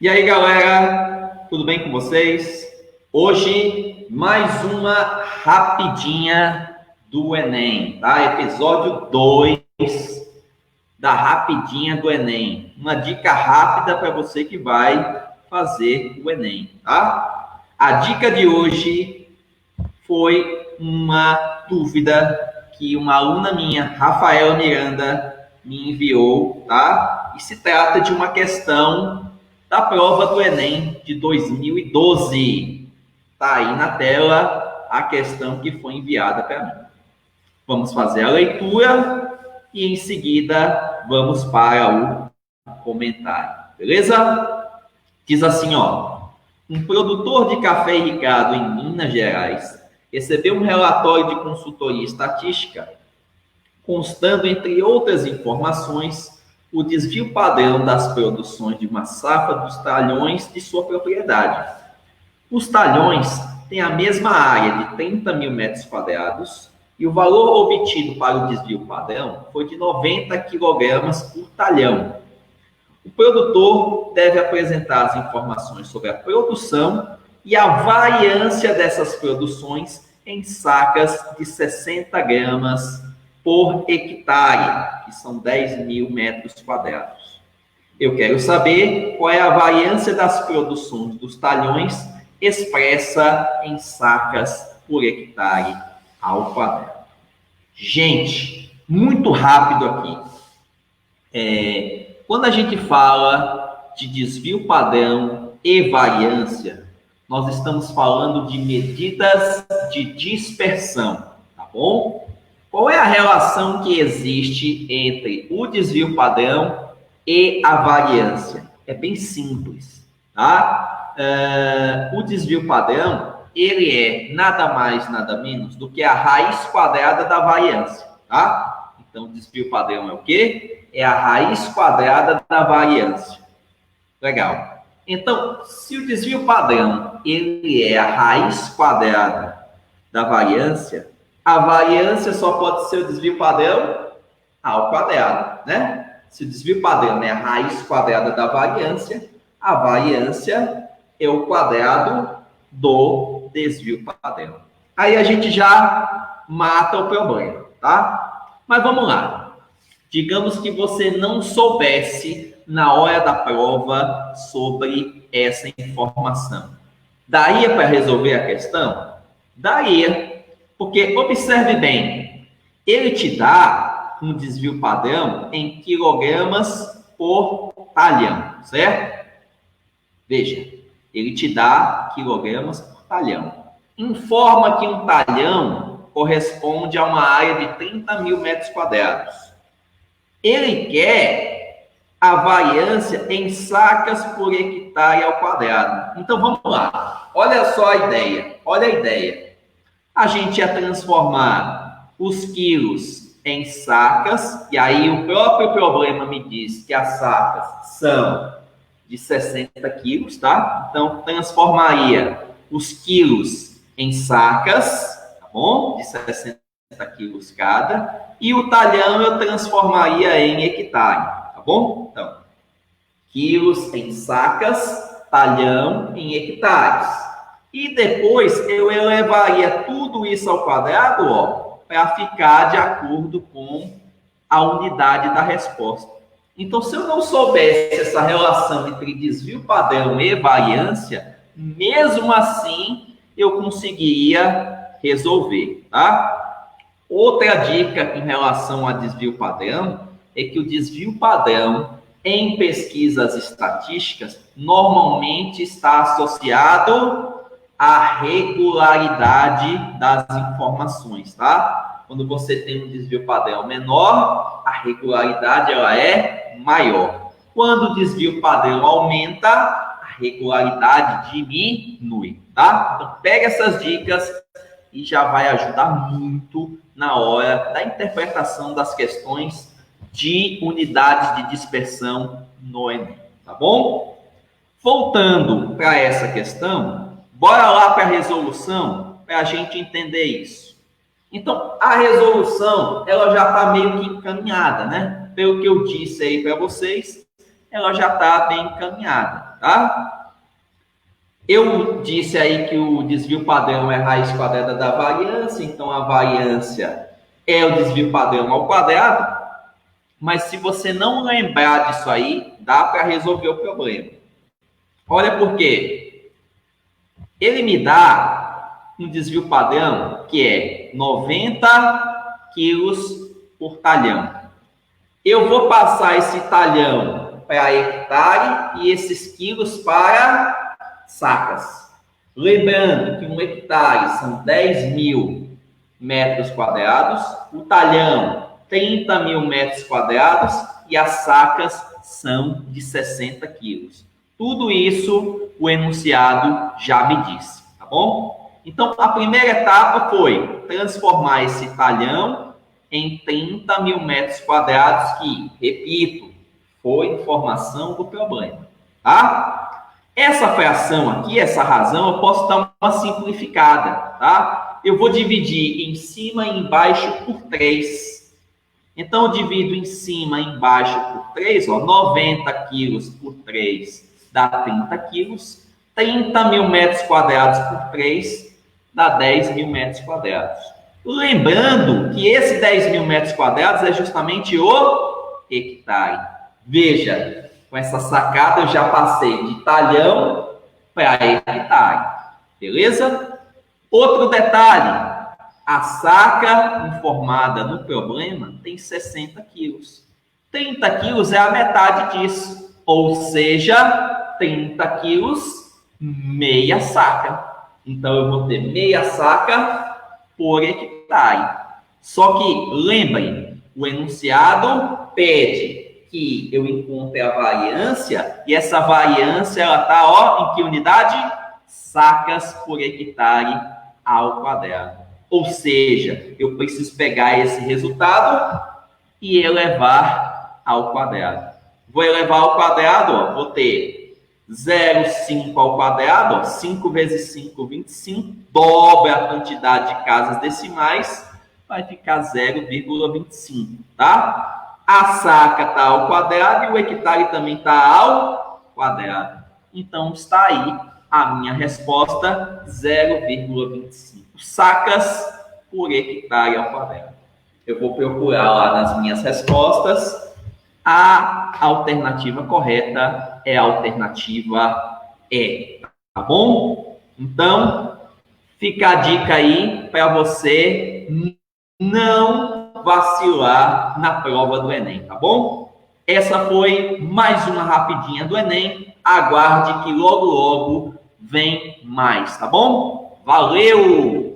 E aí, galera, tudo bem com vocês? Hoje, mais uma rapidinha do Enem, tá? Episódio 2 da rapidinha do Enem. Uma dica rápida para você que vai fazer o Enem, tá? A dica de hoje foi uma dúvida que uma aluna minha, Rafaela Miranda, me enviou, tá? E se trata de uma questão da prova do Enem de 2012. Tá aí na tela a questão que foi enviada para mim. Vamos fazer a leitura e em seguida vamos para o comentário, beleza? Diz assim, ó: um produtor de café irrigado em Minas Gerais recebeu um relatório de consultoria estatística constando, entre outras informações, o desvio padrão das produções de uma safra dos talhões de sua propriedade. Os talhões têm a mesma área de 30 mil metros quadrados e o valor obtido para o desvio padrão foi de 90 quilogramas por talhão. O produtor deve apresentar as informações sobre a produção e a variância dessas produções em sacas de 60 gramas por hectare, que são 10 mil metros quadrados. Eu quero saber qual é a variância das produções dos talhões expressa em sacas por hectare ao quadrado. Gente, muito rápido aqui. Quando a gente fala de desvio padrão e variância, nós estamos falando de medidas de dispersão, tá bom? Qual é a relação que existe entre o desvio padrão e a variância? É bem simples, tá? O desvio padrão, ele é nada mais, nada menos do que a raiz quadrada da variância, tá? Então, o desvio padrão é o quê? É a raiz quadrada da variância. Legal. Então, se o desvio padrão, ele é a raiz quadrada da variância, a variância só pode ser o desvio padrão ao quadrado, né? Se o desvio padrão é a raiz quadrada da variância, a variância é o quadrado do desvio padrão. Aí a gente já mata o problema, tá? Mas vamos lá. Digamos que você não soubesse na hora da prova sobre essa informação. Daria para resolver a questão? Daria. Porque, observe bem, ele te dá um desvio padrão em quilogramas por talhão, certo? Veja, ele te dá quilogramas por talhão. Informa que um talhão corresponde a uma área de 30 mil metros quadrados. Ele quer a variância em sacas por hectare ao quadrado. Então, vamos lá. Olha só a ideia. Olha a ideia. A gente ia transformar os quilos em sacas, e aí o próprio problema me diz que as sacas são de 60 quilos, tá? Então, transformaria os quilos em sacas, tá bom? De 60 quilos cada, e o talhão eu transformaria em hectare, tá bom? Então, quilos em sacas, talhão em hectares. E depois eu elevaria tudo isso ao quadrado, ó, para ficar de acordo com a unidade da resposta. Então, se eu não soubesse essa relação entre desvio padrão e variância, mesmo assim eu conseguiria resolver, tá? Outra dica em relação a desvio padrão é que o desvio padrão em pesquisas estatísticas normalmente está associado a regularidade das informações, tá? Quando você tem um desvio padrão menor, a regularidade ela é maior. Quando o desvio padrão aumenta, a regularidade diminui, tá? Então, pega essas dicas e já vai ajudar muito na hora da interpretação das questões de unidades de dispersão no Enem, tá bom? Voltando para essa questão, bora lá para a resolução, para a gente entender isso. Então, a resolução, ela já está meio que encaminhada, né? Pelo que eu disse aí para vocês, ela já está bem encaminhada. tá? Eu disse aí que o desvio padrão é a raiz quadrada da variância, então a variância é o desvio padrão ao quadrado, mas se você não lembrar disso aí, dá para resolver o problema. Olha por quê. Ele me dá um desvio padrão que é 90 quilos por talhão. Eu vou passar esse talhão para hectare e esses quilos para sacas. Lembrando que um hectare são 10 mil metros quadrados, o talhão 30 mil metros quadrados e as sacas são de 60 quilos. Tudo isso o enunciado já me disse, tá bom? Então, a primeira etapa foi transformar esse talhão em 30 mil metros quadrados, que, repito, foi informação do problema, tá? Essa fração aqui, essa razão, eu posso dar uma simplificada, tá? Eu vou dividir em cima e embaixo por 3. Então, eu divido em cima e embaixo por 3, ó, 90 quilos por 3 dá 30 quilos, 30 mil metros quadrados por 3 dá 10 mil metros quadrados. Lembrando que esse 10 mil metros quadrados é justamente o hectare. Veja, com essa sacada eu já passei de talhão para hectare, beleza? Outro detalhe, a saca informada no problema tem 60 quilos. 30 quilos é a metade disso, ou seja, 30 quilos, meia saca. Então, eu vou ter meia saca por hectare. Só que, lembrem, o enunciado pede que eu encontre a variância, e essa variância, ela está, em que unidade? Sacas por hectare ao quadrado. Ou seja, eu preciso pegar esse resultado e elevar ao quadrado. Vou elevar ao quadrado, ó, vou ter 0,5 ao quadrado, ó, 5 vezes 5, 25, dobra a quantidade de casas decimais, vai ficar 0,25, tá? A saca está ao quadrado e o hectare também está ao quadrado. Então, está aí a minha resposta, 0,25 sacas por hectare ao quadrado. Eu vou procurar lá nas minhas respostas. A alternativa correta é a alternativa E, tá bom? Então, fica a dica aí para você não vacilar na prova do Enem, tá bom? Essa foi mais uma rapidinha do Enem. Aguarde que logo, logo vem mais, tá bom? Valeu!